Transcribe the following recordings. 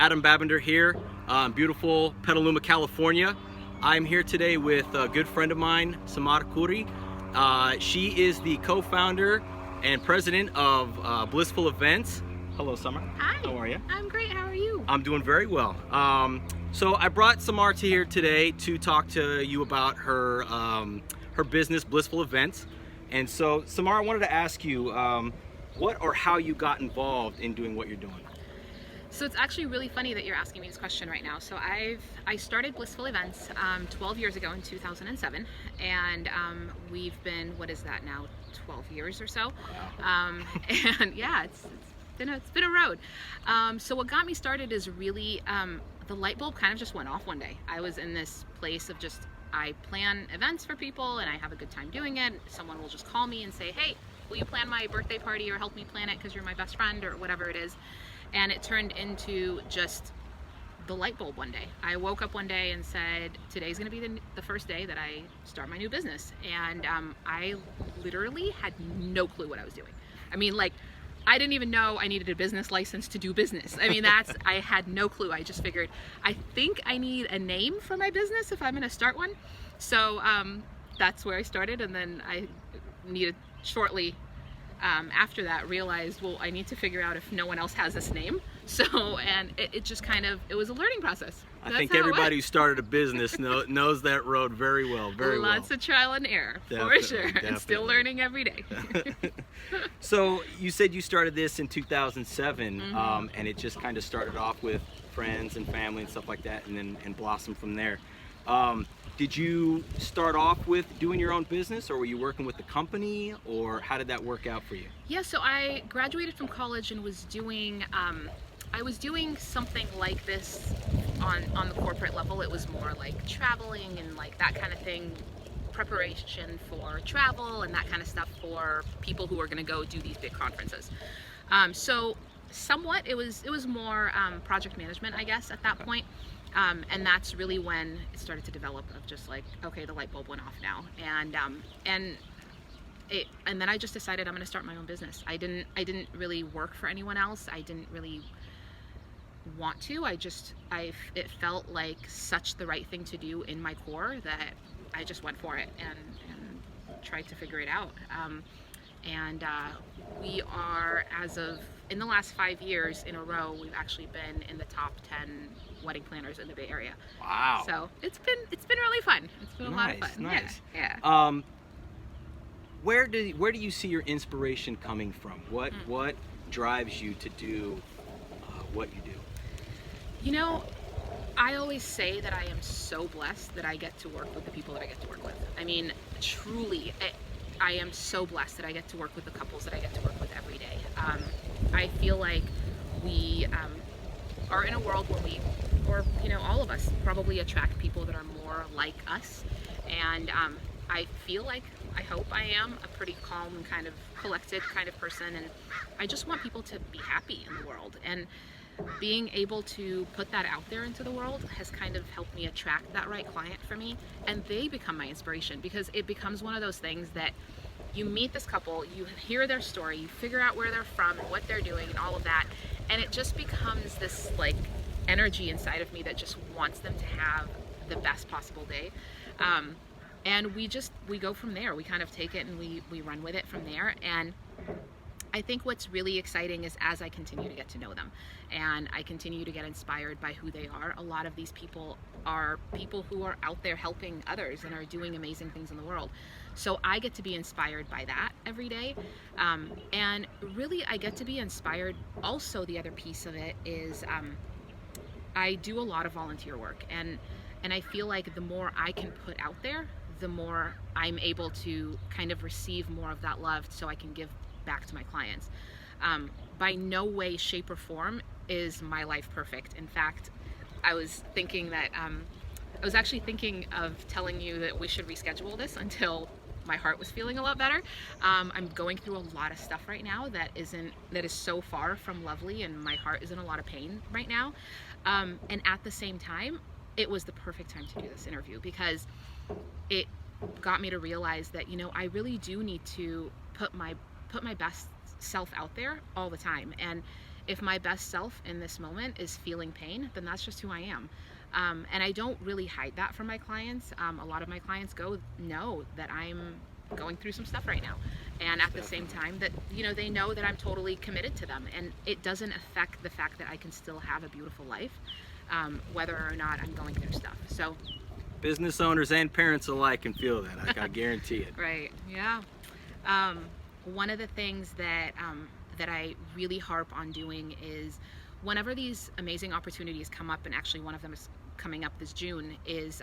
Adam Babender here, beautiful Petaluma, California. I'm here today with a good friend of mine, Samar Khoury. She is the co-founder and president of Blissful Events. Hello, Samar. Hi. How are you? I'm great. How are you? I'm doing very well. So I brought Samar to here today to talk to you about her her business, Blissful Events. And so, Samar, I wanted to ask you what or how you got involved in doing what you're doing. So it's actually really funny that you're asking me this question right now. So I started Blissful Events 12 years ago in 2007, and we've been, what is that now, 12 years or so? Wow. And yeah, it's been a road. So what got me started is really the light bulb kind of just went off one day. I was in this place of just, I plan events for people and I have a good time doing it. Someone will just call me and say, hey, will you plan my birthday party or help me plan it because you're my best friend or whatever it is. And it turned into just the light bulb one day. I woke up one day and said, today's gonna be the first day that I start my new business. And I literally had no clue what I was doing. I mean, like, I didn't even know I needed a business license to do business. I mean, I had no clue. I just figured, I think I need a name for my business if I'm gonna start one. So that's where I started, and then I needed shortly after that realized, well, I need to figure out if no one else has this name. So, and it just kind of, it was a learning process. I think everybody who started a business knows that road very well, very well. Lots of trial and error, for sure, and still learning every day. So you said you started this in 2007, and it just kind of started off with friends and family and stuff like that, and blossomed from there. Did you start off with doing your own business, or were you working with the company, or how did that work out for you? Yeah, so I graduated from college and was doing, I was doing something like this on the corporate level. It was more like traveling and like that kind of thing, preparation for travel and that kind of stuff for people who are going to go do these big conferences. So somewhat it was more project management, I guess, at that point. And that's really when it started to develop of just like, okay, the light bulb went off now. And then I just decided I'm going to start my own business. I didn't really work for anyone else. I didn't really want to. It felt like such the right thing to do in my core that I just went for it and tried to figure it out. We are, as of in the last 5 years in a row, we've actually been in the top 10 wedding planners in the Bay Area. Wow! So it's been really fun. It's been a lot of fun. Nice. Yeah. Where do you see your inspiration coming from? What drives you to do what you do? You know, I always say that I am so blessed that I get to work with the people that I get to work with. I mean, truly, I am so blessed that I get to work with the couples that I get to work with every day. I feel like we are in a world where all of us probably attract people that are more like us. And I feel like, I hope I am a pretty calm and kind of collected kind of person. And I just want people to be happy in the world. And being able to put that out there into the world has kind of helped me attract that right client for me, and they become my inspiration, because it becomes one of those things that you meet this couple, you hear their story, you figure out where they're from and what they're doing and all of that, and it just becomes this like energy inside of me that just wants them to have the best possible day. And we go from there. We kind of take it and we run with it from there. And I think what's really exciting is as I continue to get to know them and I continue to get inspired by who they are, a lot of these people are people who are out there helping others and are doing amazing things in the world. So I get to be inspired by that every day. And really I get to be inspired. Also, the other piece of it is I do a lot of volunteer work, and I feel like the more I can put out there, the more I'm able to kind of receive more of that love so I can give back to my clients. By no way, shape, or form is my life perfect. In fact, I was thinking that I was actually thinking of telling you that we should reschedule this until my heart was feeling a lot better. I'm going through a lot of stuff right now that is so far from lovely, and my heart is in a lot of pain right now. And at the same time, it was the perfect time to do this interview, because it got me to realize that, I really do need to put my best self out there all the time. And if my best self in this moment is feeling pain, then that's just who I am. And I don't really hide that from my clients. A lot of my clients know that I'm going through some stuff right now, and at the same time that, you know, they know that I'm totally committed to them, and it doesn't affect the fact that I can still have a beautiful life, whether or not I'm going through stuff. So business owners and parents alike can feel that. I guarantee it. Right. Yeah. One of the things that that I really harp on doing is, whenever these amazing opportunities come up, and actually one of them is coming up this June, is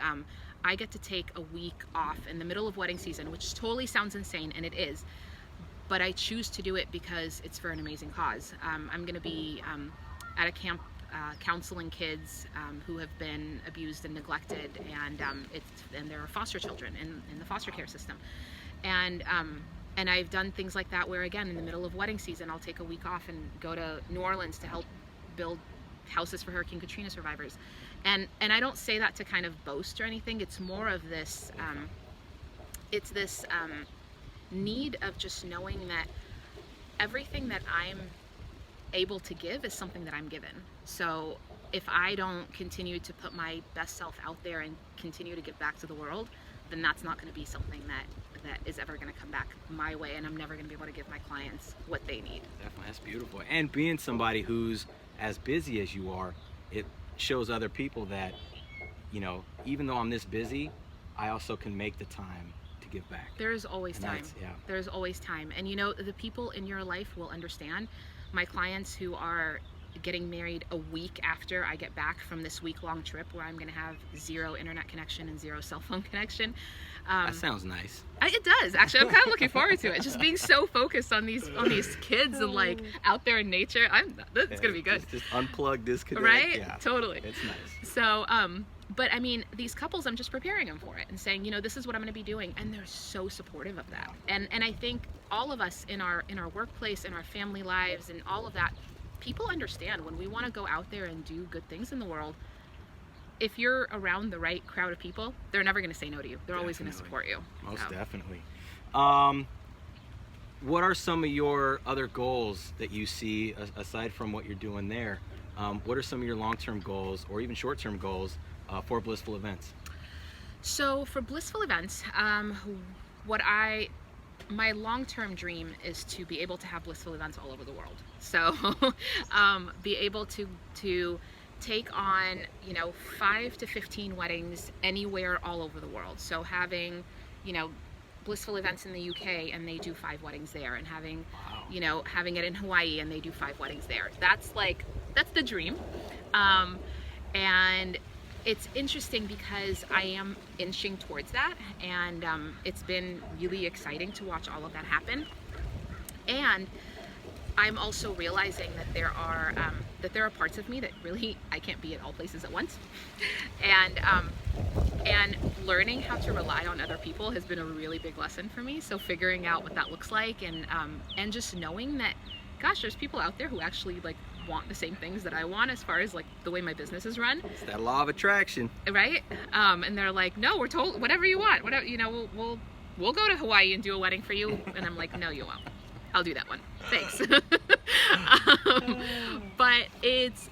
I get to take a week off in the middle of wedding season, which totally sounds insane, and it is, but I choose to do it because it's for an amazing cause. I'm going to be at a camp counseling kids who have been abused and neglected, and there are foster children in the foster care system, and I've done things like that where, again, in the middle of wedding season, I'll take a week off and go to New Orleans to help build houses for Hurricane Katrina survivors. And I don't say that to kind of boast or anything. It's more of this, it's this need of just knowing that everything that I'm able to give is something that I'm given. So if I don't continue to put my best self out there and continue to give back to the world, then that's not going to be something that is ever going to come back my way, and I'm never going to be able to give my clients what they need. Definitely, that's beautiful. And being somebody who's as busy as you are, it shows other people that, you know, even though I'm this busy, I also can make the time to give back. There's always time. Yeah. There's always time. And you know, the people in your life will understand. My clients who are getting married a week after I get back from this week-long trip where I'm going to have 0 internet connection and 0 cell phone connection. That sounds nice. It does, actually. I'm kind of looking forward to it. Just being so focused on these kids and like out there in nature. It's gonna be good. Just unplug, disconnect. Right? Yeah. Totally. It's nice. So, but I mean, these couples, I'm just preparing them for it and saying, you know, this is what I'm going to be doing, and they're so supportive of that. And I think all of us in our workplace, in our family lives, and all of that, people understand when we want to go out there and do good things in the world. If you're around the right crowd of people, they're never going to say no to you. They're always going to support you. Most definitely. What are some of your other goals that you see aside from what you're doing there? What are some of your long-term goals or even short-term goals for Blissful Events? So for Blissful Events, my long-term dream is to be able to have Blissful Events all over the world. So be able to take on, you know, 5 to 15 weddings anywhere all over the world. So having, you know, Blissful Events in the UK and they do 5 weddings there, and having, you know, having it in Hawaii and they do 5 weddings there. That's the dream. And it's interesting because I am inching towards that, and it's been really exciting to watch all of that happen. And I'm also realizing that there are parts of me that really I can't be at all places at once, and learning how to rely on other people has been a really big lesson for me. So figuring out what that looks like, and just knowing that, gosh, there's people out there who actually like want the same things that I want as far as like the way my business is run. It's that law of attraction, right? And they're like, no, we're told whatever you want, whatever, you know, we'll go to Hawaii and do a wedding for you. And I'm like, no, you won't. I'll do that one. Thanks. But it's,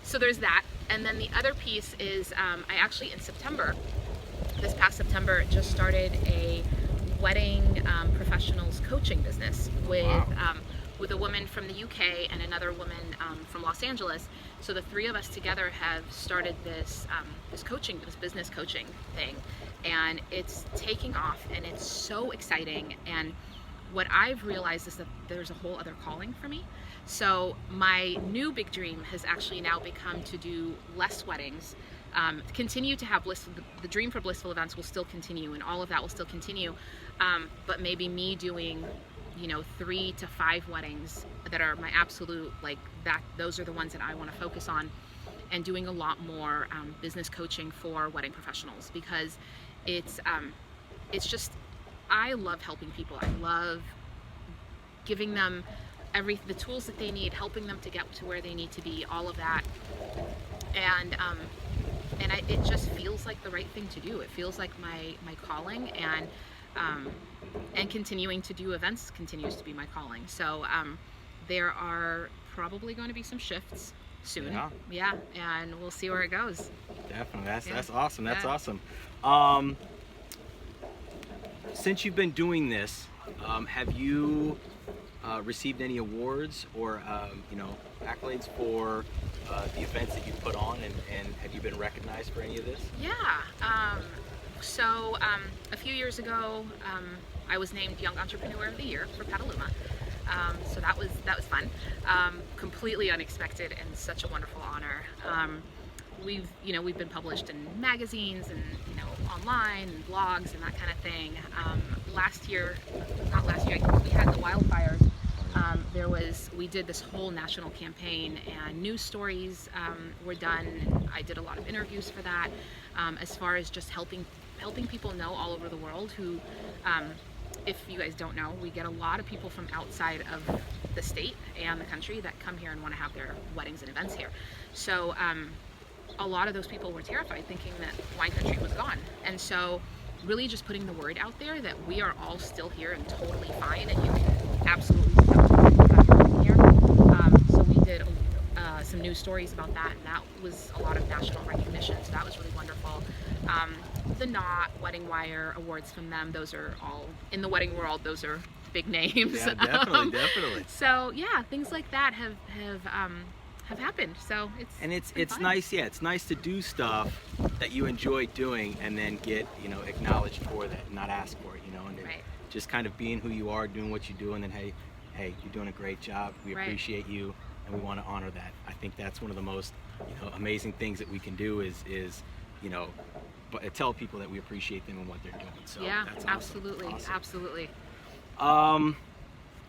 so there's that. And then the other piece is, I actually in September, this past September, just started a wedding professionals coaching business with a woman from the UK and another woman from Los Angeles. So the 3 of us together have started this business coaching thing, and it's taking off, and it's so exciting. And what I've realized is that there's a whole other calling for me. So my new big dream has actually now become to do less weddings, continue to have the dream for Blissful Events will still continue, and all of that will still continue, but maybe me doing, you know, 3 to 5 weddings that are my absolute, like, that those are the ones that I want to focus on, and doing a lot more business coaching for wedding professionals, because it's just, I love helping people. I love giving them the tools that they need, helping them to get to where they need to be, all of that. And it just feels like the right thing to do. It feels like my calling, and continuing to do events continues to be my calling. So there are probably going to be some shifts soon. Yeah. And we'll see where it goes. Definitely. That's awesome. That's Yeah. awesome. Since you've been doing this, have you received any awards or accolades for the events that you put on, and have you been recognized for any of this? Yeah. So a few years ago, I was named Young Entrepreneur of the Year for Petaluma. So that was fun. Completely unexpected and such a wonderful honor. We've been published in magazines and online and blogs and that kind of thing. We had the wildfires. We did this whole national campaign, and news stories were done, and I did a lot of interviews for that, as far as just helping people know all over the world who, if you guys don't know, we get a lot of people from outside of the state and the country that come here and want to have their weddings and events here. So a lot of those people were terrified, thinking that wine country was gone. And so really just putting the word out there that we are all still here and totally fine, and you can absolutely still here. So we did some news stories about that, and that was a lot of national recognition, so that was really wonderful. The Knot, Wedding Wire awards from them, those are all in the wedding world, those are big names. Yeah, definitely. So yeah, things like that have happened. So it's fun. Nice. Yeah, it's nice to do stuff that you enjoy doing and then get acknowledged for that, and not ask for it. And Right. just kind of being who you are, doing what you do, and then hey, you're doing a great job. We Right. appreciate you, and we want to honor that. I think that's one of the most amazing things that we can do is but tell people that we appreciate them and what they're doing. So Yeah, that's awesome. absolutely, Awesome. absolutely.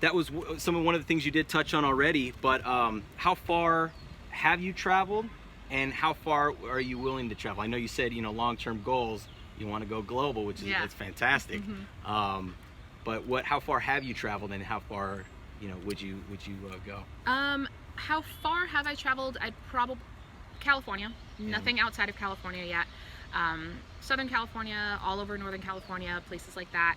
That was one of the things you did touch on already, but how far have you traveled, and how far are you willing to travel? I know you said long-term goals, you want to go global, which is that's fantastic. Mm-hmm. But how far have you traveled, and how far would you go? How far have I traveled? I'd probably California. Nothing outside of California yet. Southern California, all over Northern California, places like that.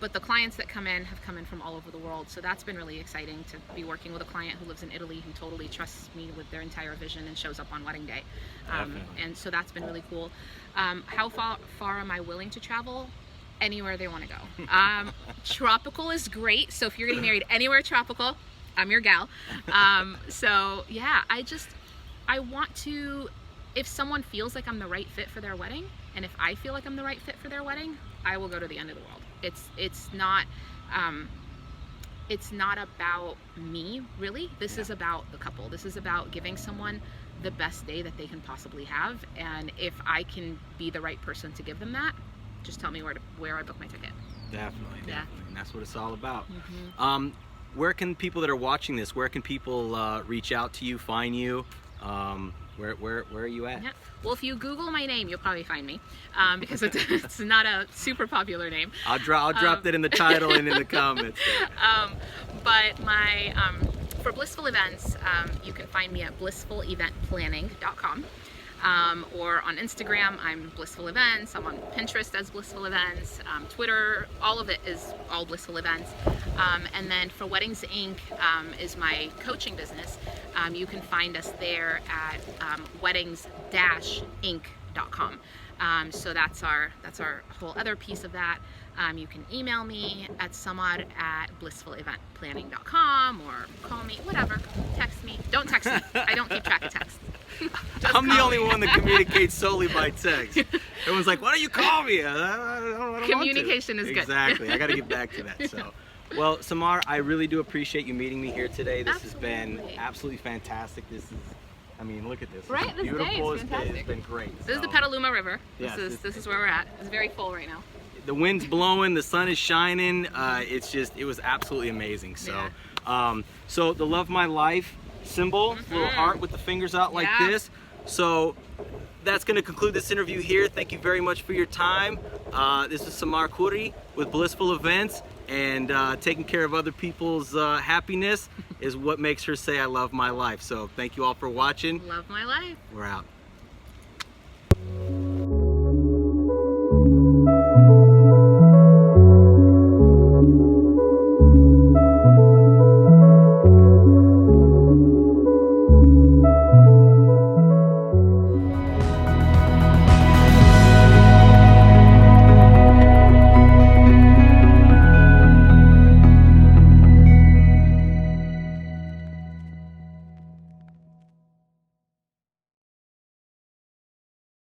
But the clients that come in have come in from all over the world, so that's been really exciting to be working with a client who lives in Italy, who totally trusts me with their entire vision and shows up on wedding day. And so that's been really cool. How far am I willing to travel? Anywhere they want to go. Tropical is great, so if you're getting married anywhere tropical, I'm your gal. So yeah, I want to, if someone feels like I'm the right fit for their wedding, and if I feel like I'm the right fit for their wedding, I will go to the end of the world. It's not about me, really. This is about the couple. This is about giving someone the best day that they can possibly have, and if I can be the right person to give them that, just tell me where I book my ticket. Definitely. Yeah. And that's what it's all about. Mm-hmm. Where can people that are watching this, where can people reach out to you, find you? Where are you at? Yeah. Well, if you Google my name, you'll probably find me, because it's not a super popular name. I'll drop that in the title and in the comments. But for Blissful Events, you can find me at blissfuleventplanning.com. Or on Instagram, I'm Blissful Events. I'm on Pinterest as Blissful Events. Twitter, all of it is all Blissful Events. And then for Weddings Inc. Is my coaching business. You can find us there at weddings-inc.com. So that's our whole other piece of that. You can email me at samar@blissfuleventplanning.com, or call me, whatever. Text me. Don't text me. I don't keep track of texts. I'm the only one that communicates solely by text. Everyone's like, why don't you call me? I don't Communication want to. is good. Exactly. I got to get back to that. So, well, Samar, I really do appreciate you meeting me here today. This has been absolutely fantastic. Look at this. Right, It's this day beautiful. is fantastic. It's been great. This is the Petaluma River. Yes, This is where we're at. It's very full right now. The wind's blowing, the sun is shining. It was absolutely amazing. So, so the Love My Life symbol, little heart with the fingers out like this. So that's going to conclude this interview here. Thank you very much for your time. This is Samar Khoury with Blissful Events, and taking care of other people's happiness is what makes her say I love my life. So thank you all for watching. Love my life. We're out.